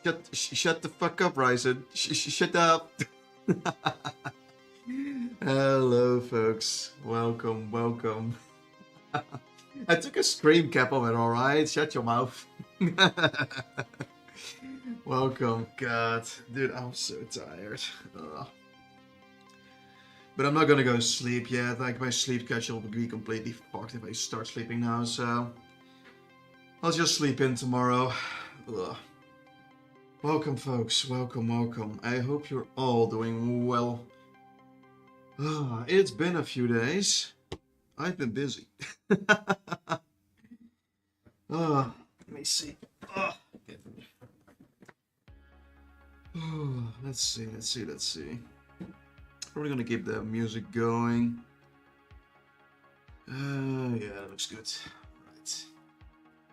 Shut the fuck up, Ryzen. Shut up. Hello, folks. Welcome, welcome. I took a scream cap of it, alright? Shut your mouth. Welcome. God, dude, I'm so tired. Ugh. But I'm not gonna go to sleep yet. Like, my sleep schedule will be completely fucked if I start sleeping now, so I'll just sleep in tomorrow. Ugh. Welcome, folks. Welcome, welcome. I hope you're all doing well. It's been a few days. I've been busy. Let me see. Let's see. Probably gonna keep the music going. Yeah, that looks good. Right.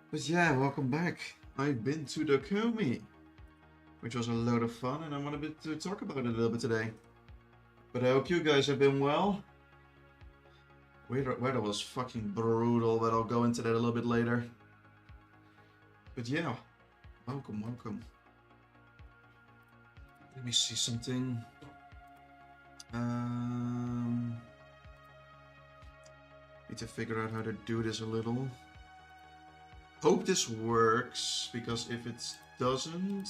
But yeah, welcome back. I've been to the Komi, which was a load of fun, and I wanted to talk about it a little bit today. But I hope you guys have been well. Weather was fucking brutal, but I'll go into that a little bit later. But yeah, welcome, welcome. Let me see something. Need to figure out how to do this a little. Hope this works, because if it doesn't, I'm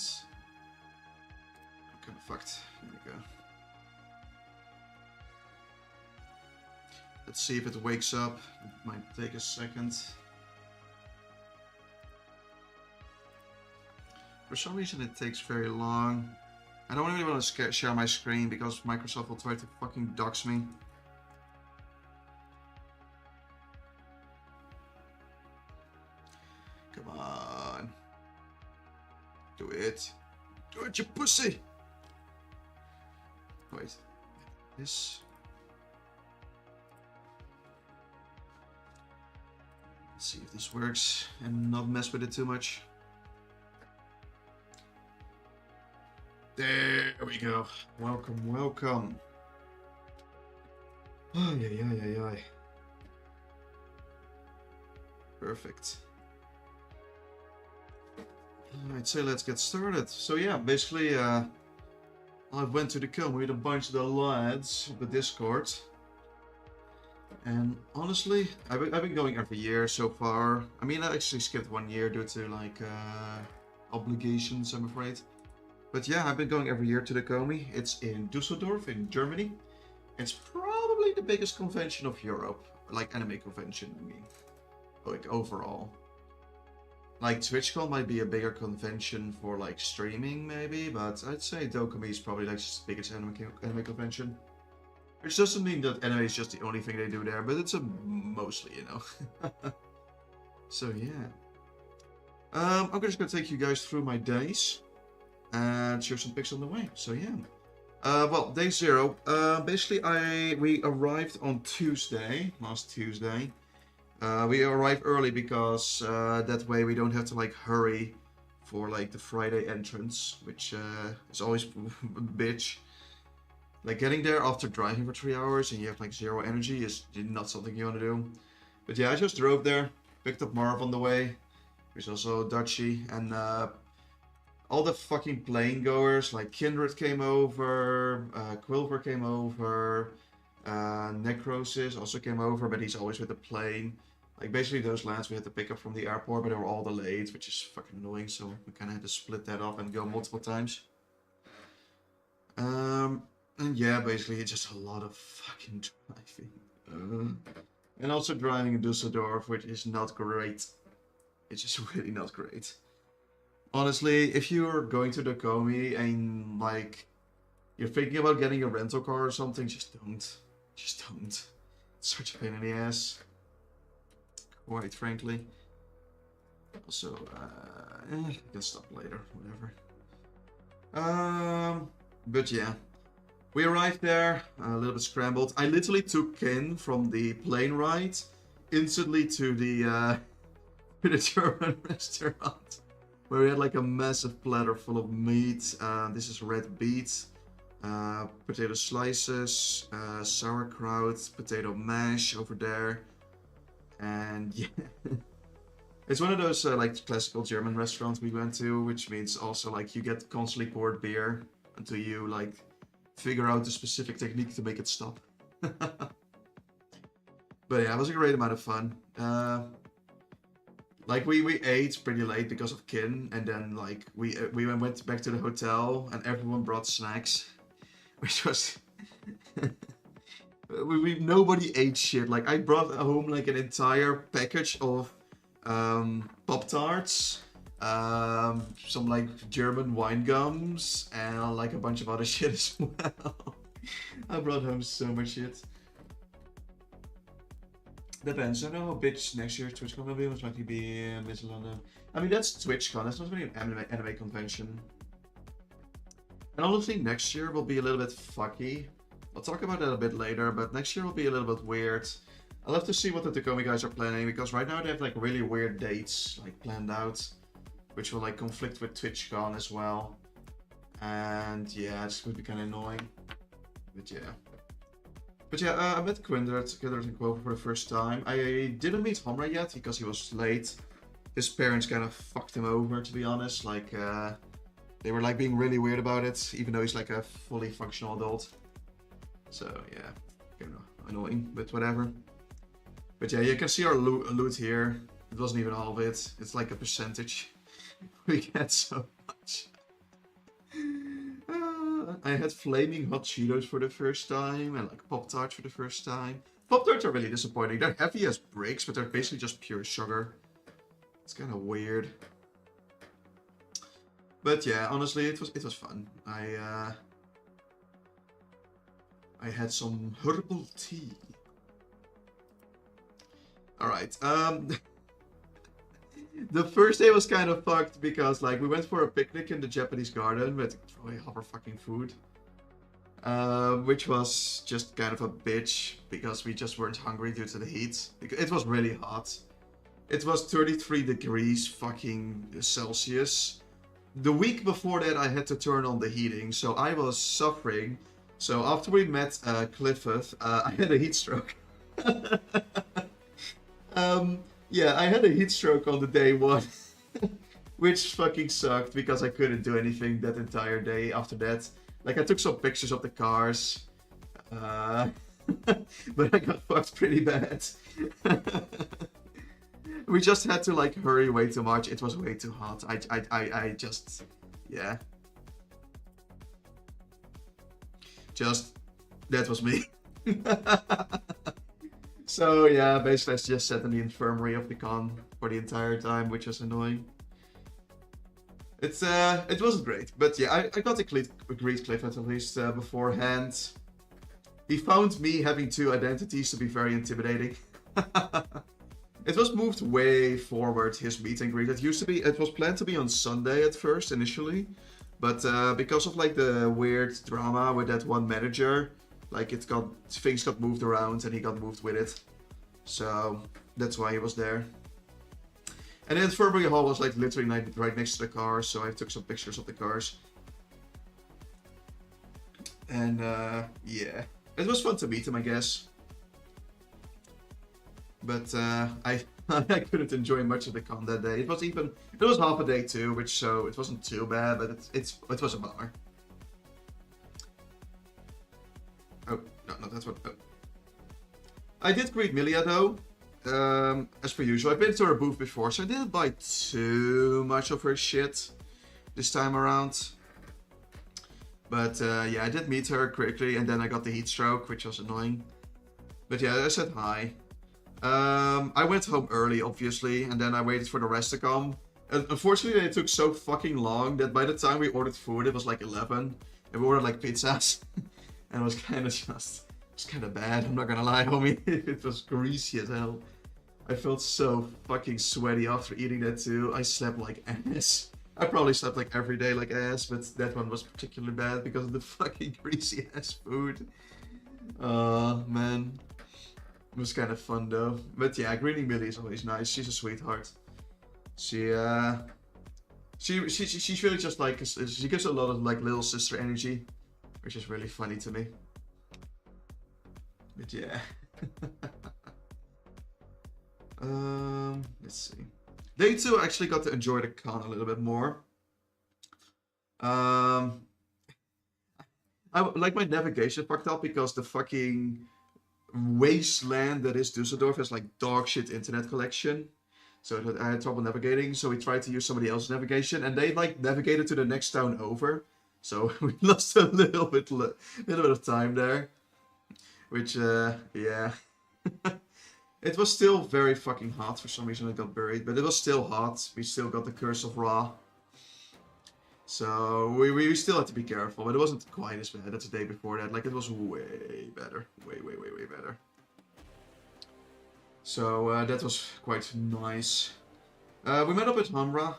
kind of fucked. There we go. Let's see if it wakes up. It might take a second. For some reason it takes very long. I don't really want to share my screen because Microsoft will try to fucking dox me. Come on. Do it. Do it, you pussy! Wait. This. Let's see if this works and not mess with it too much. There we go. Welcome, welcome. Oh, yeah. Perfect. Alright, so let's get started. So yeah, basically, I went to the Kiln with a bunch of the lads of the Discord. And honestly, I've been going every year so far. I mean, I actually skipped 1 year due to like obligations, I'm afraid. But yeah, I've been going every year to the Komi. It's in Düsseldorf in Germany. It's probably the biggest convention of Europe, like anime convention, I mean, like overall. Like TwitchCon might be a bigger convention for like streaming maybe, but I'd say Dokumi is probably like the biggest anime convention. Which doesn't mean that anime is just the only thing they do there, but it's a mostly, you know. So yeah. I'm just gonna take you guys through my days and share some pics on the way. So yeah. Well, day 0. Basically, we arrived on Tuesday, last Tuesday. We arrived early because that way we don't have to like hurry for like the Friday entrance, which is always a bitch. Like getting there after driving for 3 hours and you have like 0 energy is not something you want to do. But yeah, I just drove there, picked up Marv on the way, who's also Dutchy, and all the fucking plane goers, like Kindred came over, Quilver came over, Necrosis also came over, but he's always with the plane. Like basically those lads we had to pick up from the airport, but they were all delayed, which is fucking annoying, so we kind of had to split that up and go multiple times. And yeah, basically it's just a lot of fucking driving. And also driving in Düsseldorf, which is not great. It's just really not great. Honestly, if you're going to the Komi and like you're thinking about getting a rental car or something, just don't. Just don't. It's such a pain in the ass. Quite frankly. Also, I can stop later, whatever. But yeah. We arrived there, a little bit scrambled. I literally took Ken from the plane ride instantly to the German restaurant, where we had like a massive platter full of meat. This is red beets, potato slices, sauerkraut, potato mash over there, and yeah. It's one of those like classical German restaurants we went to, which means also like you get constantly poured beer until you like figure out the specific technique to make it stop. But yeah, it was a great amount of fun. Like we ate pretty late because of Kin, and then like we went back to the hotel and everyone brought snacks, which was nobody ate shit. Like I brought home like an entire package of Pop Tarts, some like German wine gums, and like a bunch of other shit as well. I brought home so much shit. Depends. I don't know how big next year's TwitchCon will be. Most likely be in London. I mean, that's TwitchCon. That's not really an anime convention. And honestly, next year will be a little bit fucky. I'll talk about that a bit later, but next year will be a little bit weird. I'll have to see what the Takomi guys are planning, because right now they have like really weird dates like planned out, which will like conflict with TwitchCon as well. And yeah, it's going to be kind of annoying. But yeah, I met Kindred and Quover for the first time. I didn't meet Homra yet because he was late. His parents kind of fucked him over, to be honest. Like, they were like being really weird about it, even though he's like a fully functional adult. So yeah, kind of annoying, but whatever. But yeah, you can see our loot here. It wasn't even all of it. It's like a percentage. We get so much. I had flaming hot Cheetos for the first time and like Pop Tarts for the first time. Pop Tarts are really disappointing. They're heavy as bricks, but they're basically just pure sugar. It's kind of weird. But yeah, honestly, it was fun. I had some herbal tea. All right. The first day was kind of fucked because like we went for a picnic in the Japanese garden with really hot fucking food, which was just kind of a bitch because we just weren't hungry due to the heat. It was really hot. It was 33 degrees fucking Celsius. The week before that I had to turn on the heating, so I was suffering. So after we met Clifford, I had a heat stroke. Yeah, I had a heat stroke on the day one, which fucking sucked because I couldn't do anything that entire day after that. Like, I took some pictures of the cars, but I got fucked pretty bad. We just had to, like, hurry way too much. It was way too hot. I just, yeah. That was me. So yeah, basically I just sat in the infirmary of the con for the entire time, which was annoying. It wasn't great, but yeah, I got to greet Clifford at least beforehand. He found me having two identities to be very intimidating. It was moved way forward, his meet and greet. It was planned to be on Sunday at first initially, but because of like the weird drama with that one manager, like things got moved around and he got moved with it. So that's why he was there. And then Infirmary Hall was like literally right next to the car, so I took some pictures of the cars. And yeah, it was fun to meet him, I guess. But I couldn't enjoy much of the con that day. It was half a day too, so it wasn't too bad, but it was a bummer. Oh, no, that's what. Oh. I did greet Milia though, as per usual. I've been to her booth before, so I didn't buy too much of her shit this time around. But yeah, I did meet her quickly, and then I got the heat stroke, which was annoying. But yeah, I said hi. I went home early, obviously, and then I waited for the rest to come. And unfortunately, it took so fucking long that by the time we ordered food, it was like 11, and we ordered like pizzas. And it was kind of bad, I'm not gonna lie, homie. It was greasy as hell. I felt so fucking sweaty after eating that too. I slept like ass. I probably slept like every day like ass, but that one was particularly bad because of the fucking greasy ass food. Man. It was kind of fun though. But yeah, greeting Millie is always nice. She's a sweetheart. She's really just like, she gives a lot of like little sister energy, which is really funny to me. But yeah. Let's see. Day 2 I actually got to enjoy the con a little bit more. Um, like my navigation fucked up because the fucking wasteland that is Dusseldorf has like dog shit internet connection. So I had trouble navigating, so we tried to use somebody else's navigation, and they like navigated to the next town over. So we lost a little bit of time there, which yeah, it was still very fucking hot for some reason. I got buried, but it was still hot. We still got the Curse of Ra, so we still had to be careful. But it wasn't quite as bad as the day before that. Like it was way better, way better. So that was quite nice. We met up at Hamra.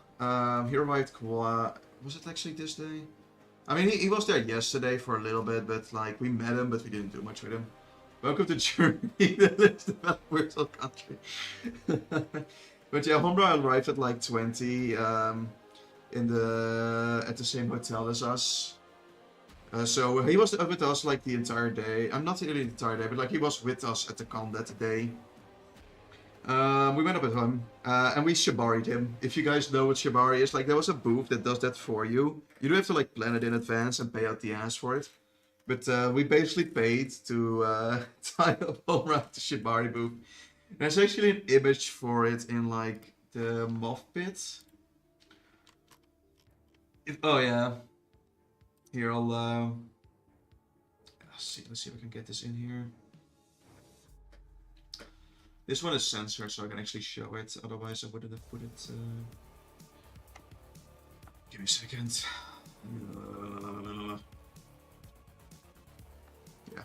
He arrived was it actually this day? I mean, he was there yesterday for a little bit, but like we met him, but we didn't do much with him. Welcome to Germany, the least developed virtual country. But yeah, Hamra arrived at like 20 at the same hotel as us. So he was with us like the entire day. I'm not really the entire day, but like he was with us at the con that day. We went up with him, and we shibari'd him. If you guys know what shibari is, like there was a booth that does that for you. You don't have to like plan it in advance and pay out the ass for it. But we basically paid to tie up around the shibari booth. And there's actually an image for it in like the moth pit. Oh yeah. Here let's see if I can get this in here. This one is censored, so I can actually show it. Otherwise, I wouldn't have put it. Give me a second. Yeah.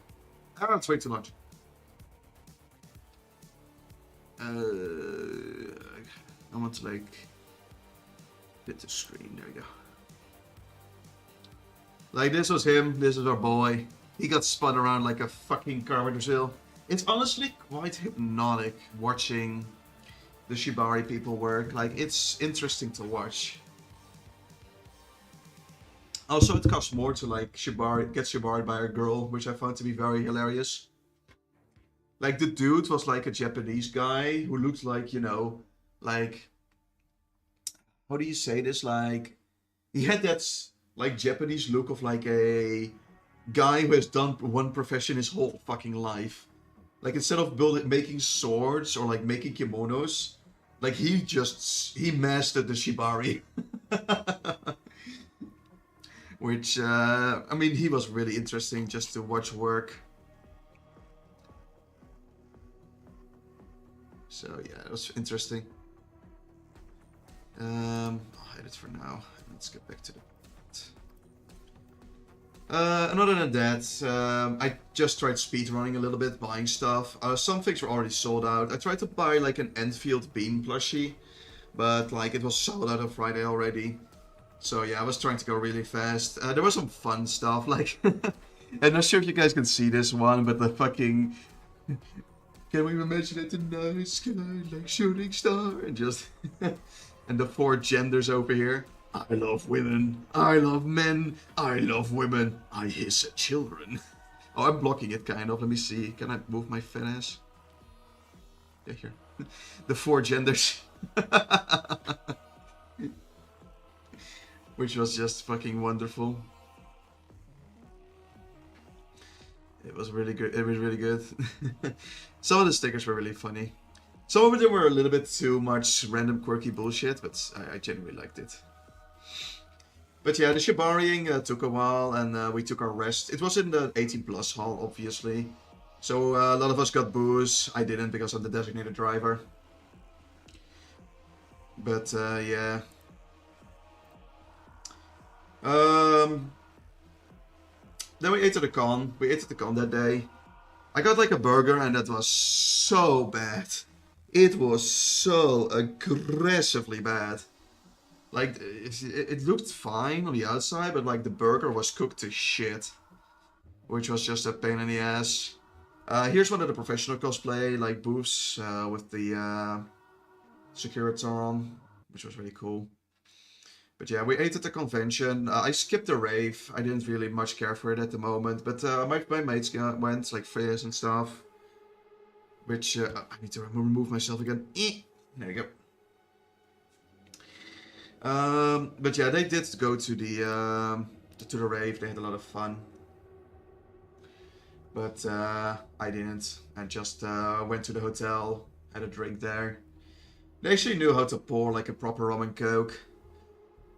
Ah, it's way too much. I want to like hit the screen. There we go. Like this was him. This is our boy. He got spun around like a fucking carpenter's wheel. It's honestly quite hypnotic watching the shibari people work. Like, it's interesting to watch. Also, it costs more to like get shibari'd by a girl, which I found to be very hilarious. Like, the dude was like a Japanese guy who looked like, you know, like, how do you say this? Like, he had that like Japanese look of like a guy who has done one profession his whole fucking life. Like instead of making swords or like making kimonos, like he mastered the shibari. Which, I mean, he was really interesting just to watch work. So yeah, it was interesting. I'll hide it for now. Let's get back to the and other than that, I just tried speedrunning a little bit, buying stuff. Some things were already sold out. I tried to buy like an Enfield Beam plushie, but like it was sold out on Friday already. So yeah, I was trying to go really fast. There was some fun stuff, like I'm not sure if you guys can see this one, but the fucking can we imagine it in the night sky like shooting star and just and the 4 genders over here. I love women, I love men, I love women, I hiss at children. Oh, I'm blocking it kind of. Let me see. Can I move my fat ass? Yeah, here. The 4 genders. Which was just fucking wonderful. It was really good. It was really good. Some of the stickers were really funny. Some of them were a little bit too much random quirky bullshit, but I genuinely liked it. But yeah, the shibariing took a while, and we took our rest. It was in the 18 plus hall, obviously. So a lot of us got booze. I didn't because I'm the designated driver. But yeah. Then we ate at the con. We ate at the con that day. I got like a burger, and that was so bad. It was so aggressively bad. Like, it looked fine on the outside, but like the burger was cooked to shit. Which was just a pain in the ass. Here's one of the professional cosplay, like, booths with the Securiton, which was really cool. But yeah, we ate at the convention. I skipped the rave. I didn't really much care for it at the moment. But my mates went, like Fizz and stuff. Which, I need to remove myself again. There you go. But yeah, they did go to the rave. They had a lot of fun. But I didn't. I just went to the hotel, had a drink there. They actually knew how to pour like a proper rum and coke.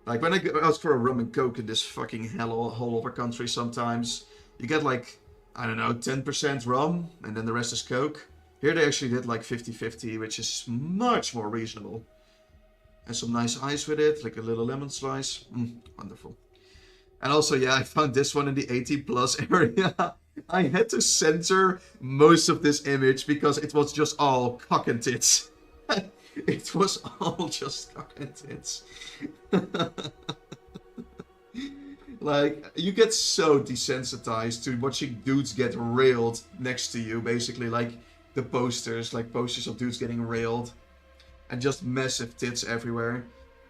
Like when I go out for a rum and coke in this fucking hell whole other country, sometimes you get like, I don't know, 10% rum and then the rest is coke. Here they actually did like 50-50, which is much more reasonable. And some nice ice with it, like a little lemon slice. Wonderful. And also, yeah, I found this one in the 18 plus area. I had to censor most of this image because it was just all cock and tits. It was all just cock and tits. Like, you get so desensitized to watching dudes get railed next to you, basically, like the posters, like posters of dudes getting railed. And just massive tits everywhere.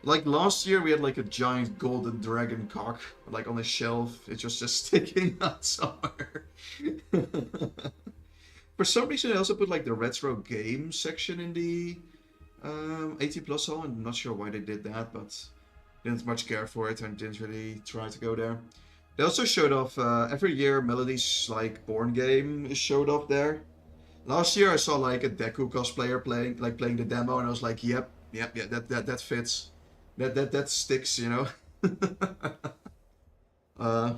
Like last year we had like a giant golden dragon cock, like on a shelf. It was just sticking out somewhere. For some reason I also put like the retro game section in the 80 plus hall. I'm not sure why they did that, but didn't much care for it and didn't really try to go there. They also showed off every year Melody's like Born game is showed off there. Last year I saw like a Deku cosplayer playing the demo, and I was like, yep, yeah, that fits, that sticks, you know. uh,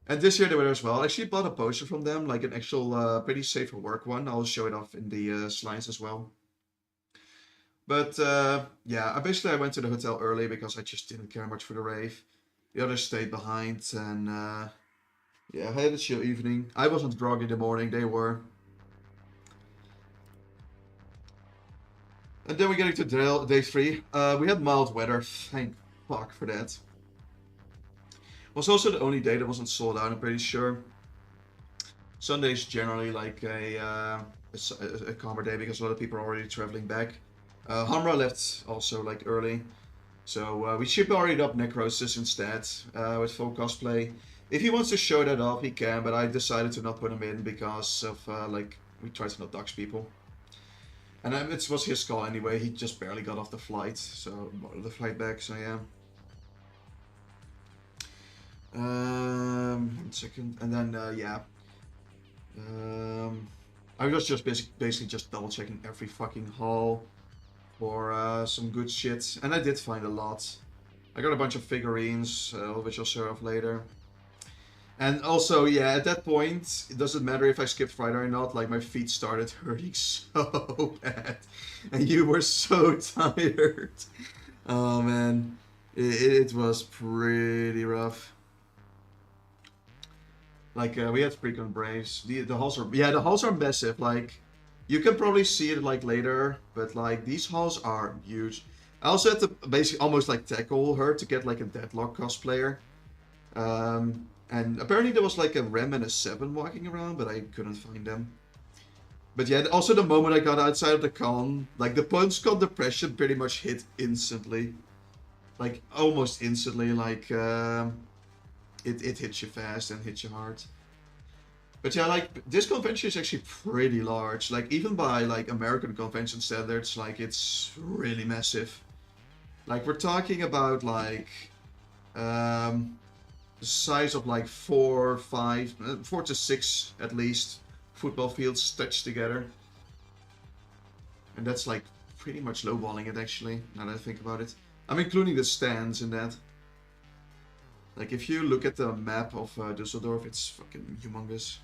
and this year they were there as well. I actually bought a poster from them, like an actual pretty safe for work one. I'll show it off in the slides as well. But yeah, I went to the hotel early because I just didn't care much for the rave. The others stayed behind, and yeah, I had a chill evening. I wasn't drunk in the morning; they were. And then we get into day 3. We had mild weather, thank fuck for that. Was also the only day that wasn't sold out, I'm pretty sure. Sunday's generally like a calmer day because a lot of people are already traveling back. Hamra left also like early. So we ship already up Necrosis instead with full cosplay. If he wants to show that off, he can, but I decided to not put him in because of like, we try to not dox people. And it was his call anyway, he just barely got off the flight, so the flight back, so yeah. 1 second, and then yeah. I was just basically just double checking every fucking hall for some good shit, and I did find a lot. I got a bunch of figurines, which I'll show off later. And also, yeah, at that point, it doesn't matter if I skipped Friday or not, like my feet started hurting so bad. And you were so tired. Oh man, it was pretty rough. Like, we had frequent Braves. The halls are, yeah, the halls are massive. Like, you can probably see it like later, but like, these halls are huge. I also had to basically almost like tackle her to get like a deadlock cosplayer. And apparently there was like a Rem and a 7 walking around, but I couldn't find them. But yeah, also the moment I got outside of the con, like the post-con depression pretty much hit instantly. Like, almost instantly, like, it hits you fast and hits you hard. But yeah, like, this convention is actually pretty large. Like, even by, like, American convention standards, like, it's really massive. Like, we're talking about, like, the size of like 4 to 6 at least football fields stitched together, and that's like pretty much lowballing it actually. Now that I think about it, I'm including the stands in that. Like if you look at the map of Düsseldorf, it's fucking humongous.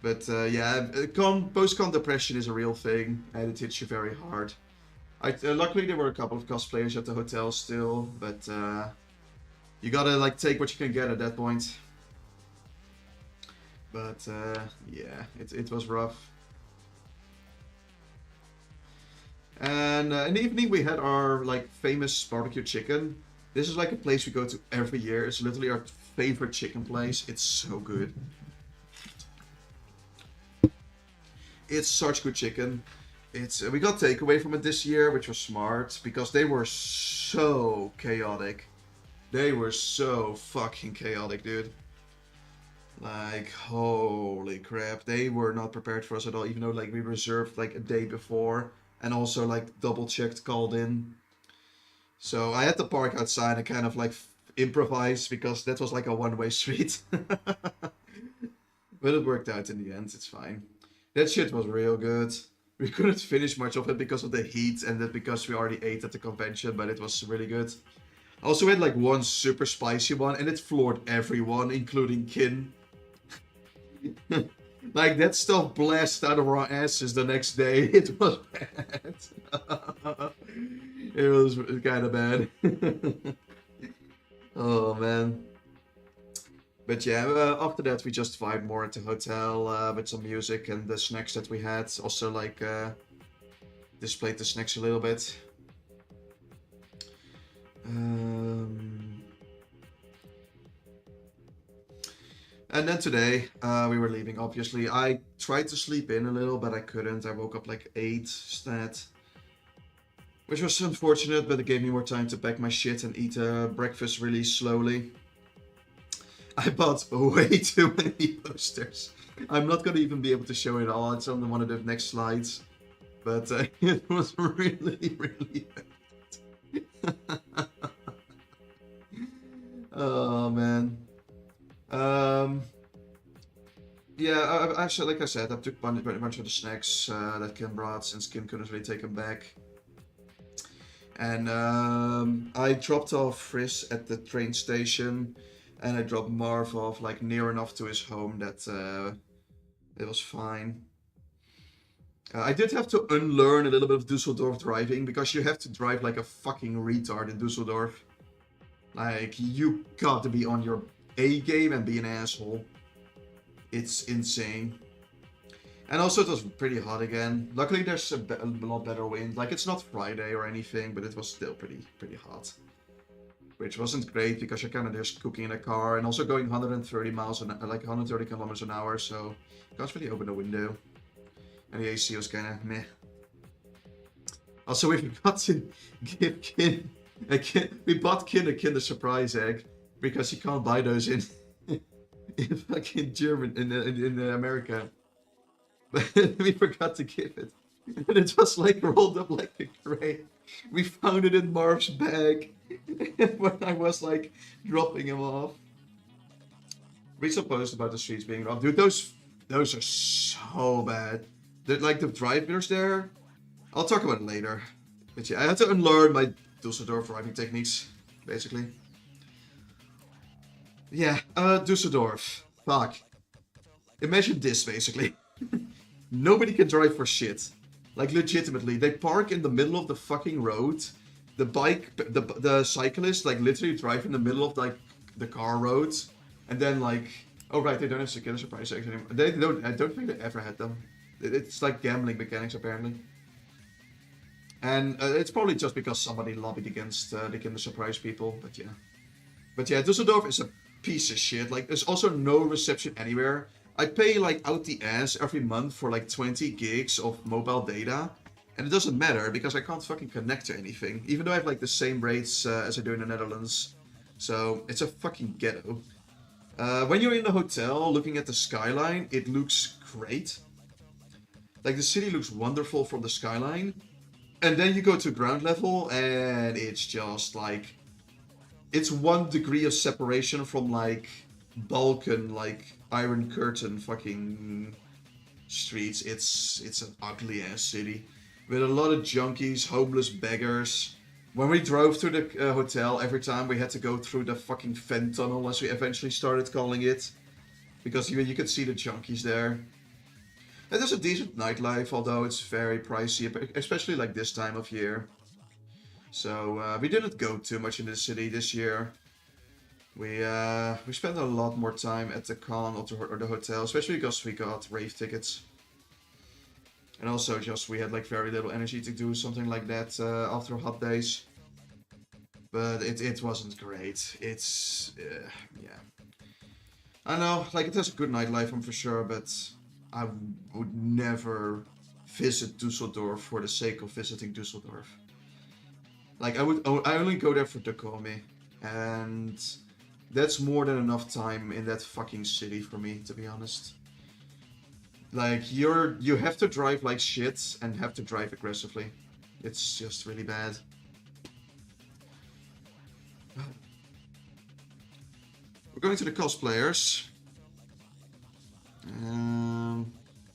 But yeah, post-con depression is a real thing, and it hits you very hard. Luckily there were a couple of cosplayers at the hotel still, but you gotta like take what you can get at that point. But yeah, it was rough. And in the evening we had our like famous barbecue chicken. This is like a place we go to every year. It's literally our favorite chicken place. It's so good. It's such good chicken. We got takeaway from it this year, which was smart because they were so chaotic. They were so fucking chaotic, dude. Like, holy crap. They were not prepared for us at all, even though, like, we reserved, like, a day before. And also, like, double-checked, called in. So I had to park outside and kind of like improvise because that was like a one-way street. But it worked out in the end, it's fine. That shit was real good. We couldn't finish much of it because of the heat and that because we already ate at the convention, but it was really good. Also, we had like one super spicy one and it floored everyone, including Kin. Like that stuff blasted out of our asses the next day. It was bad. It was kind of bad. Oh man. But yeah, after that we just vibed more at the hotel with some music and the snacks that we had. Also like displayed the snacks a little bit. And then today, we were leaving, obviously. I tried to sleep in a little, but I couldn't. I woke up like 8 stat. Which was unfortunate, but it gave me more time to pack my shit and eat breakfast really slowly. I bought way too many posters. I'm not gonna even be able to show it all. It's on one of the next slides. But it was really, really bad. Oh, man. Yeah, actually, like I said, I took a bunch of the snacks that Kim brought since Kim couldn't really take them back. And I dropped off Friss at the train station, and I dropped Marv off like near enough to his home that it was fine. I did have to unlearn a little bit of Dusseldorf driving because you have to drive like a fucking retard in Dusseldorf. Like, you got to be on your A game and be an asshole. It's insane. And also it was pretty hot again. Luckily there's a lot better wind. Like, it's not Friday or anything, but it was still pretty hot. Which wasn't great because you're kind of just cooking in a car and also going 130 miles an like 130 kilometers an hour, so you can't really open the window. And the AC was kind of meh. Also, we forgot to give Kin we bought Kin a Kinder Surprise egg because you can't buy those in in fucking German in America. But we forgot to give it, and it was like rolled up like a crate. We found it in Marv's bag when I was like dropping him off. Read some posts about the streets being robbed. Dude, those are so bad. Like the drivers there. I'll talk about it later. But yeah, I had to unlearn my Dusseldorf driving techniques, basically. Yeah, Dusseldorf. Fuck. Imagine this, basically. Nobody can drive for shit. Like, legitimately. They park in the middle of the fucking road. The cyclists, like, literally drive in the middle of, like, the car road. And then, like... Oh, right, they don't have Kinder Surprise eggs anymore. I don't think they ever had them. It's like gambling mechanics, apparently. And it's probably just because somebody lobbied against the Kinder Surprise people, but yeah. But yeah, Dusseldorf is a piece of shit. Like, there's also no reception anywhere. I pay, like, out the ass every month for, like, 20 gigs of mobile data. And it doesn't matter, because I can't fucking connect to anything. Even though I have, like, the same rates as I do in the Netherlands. So, it's a fucking ghetto. When you're in the hotel, looking at the skyline, it looks great. Like, the city looks wonderful from the skyline. And then you go to ground level, and it's just, like... It's 1 degree of separation from, like, Balkan, like, Iron Curtain fucking streets. It's an ugly-ass city. With a lot of junkies, homeless beggars. When we drove to the hotel, every time we had to go through the fucking Fen tunnel, as we eventually started calling it. Because you could see the junkies there. And there's a decent nightlife, although it's very pricey, especially like this time of year. So we didn't go too much in the city this year. We spent a lot more time at the con or the hotel, especially because we got rave tickets. And also just we had like very little energy to do something like that after hot days. But it wasn't great. It's yeah. I know, like it has a good nightlife, I'm for sure, but I would never visit Dusseldorf for the sake of visiting Dusseldorf. Like I only go there for Takumi, and that's more than enough time in that fucking city for me, to be honest. Like you have to drive like shit and have to drive aggressively. It's just really bad. We're going to the cosplayers.